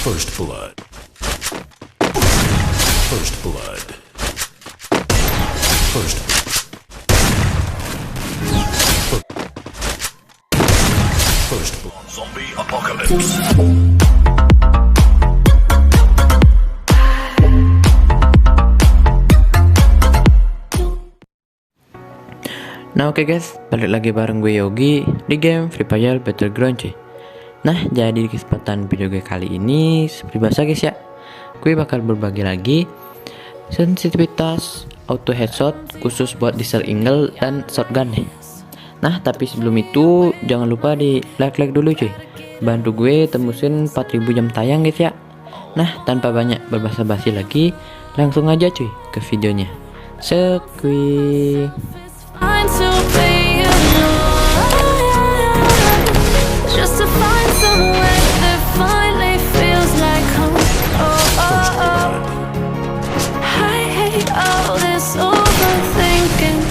First blood. First blood. First. First blood. Zombie apocalypse. Nah oke guys, balik lagi bareng gue Yogi di game Free Fire Battleground cuy. Nah jadi di kesempatan video gue kali ini seperti biasa guys ya, gue bakal berbagi lagi sensitivitas auto headshot khusus buat Deasert Eagle dan shotgun nih. Nah tapi sebelum itu jangan lupa di like dulu cuy, bantu gue tembusin 4000 jam tayang guys ya. Nah tanpa banyak berbasa-basi lagi, langsung aja cuy ke videonya. Sekui. To play alone, just to find somewhere that finally feels like home. I hate all this overthinking.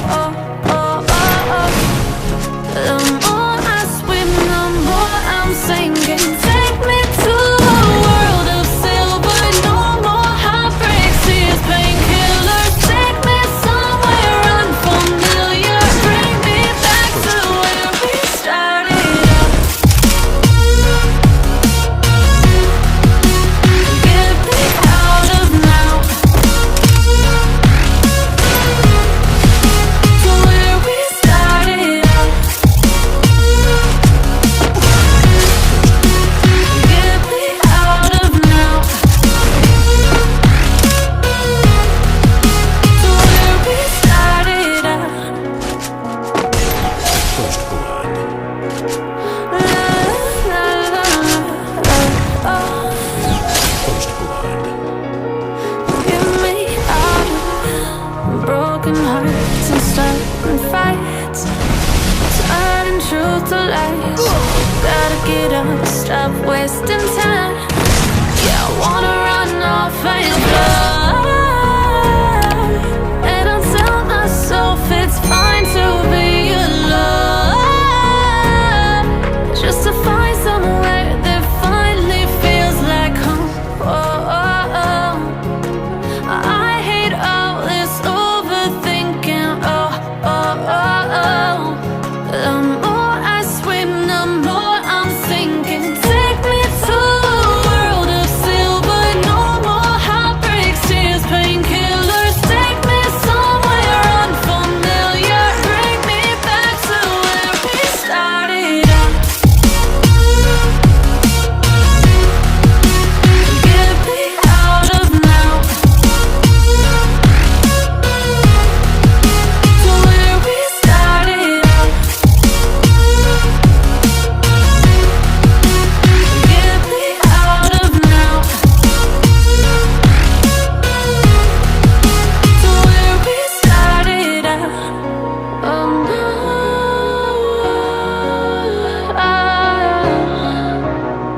The more I swim, the more I'm sinking. Take me to a world of silver, no more heartbreaks, tears, painkillers. Take me somewhere unfamiliar. Bring me back to where we started out. Get me out of now. To where we started out. Get me out of now. To where we started out. First blood. First blood. Get me out of broken hearts and starting fights, turning truth to lies. Gotta get up, stop wasting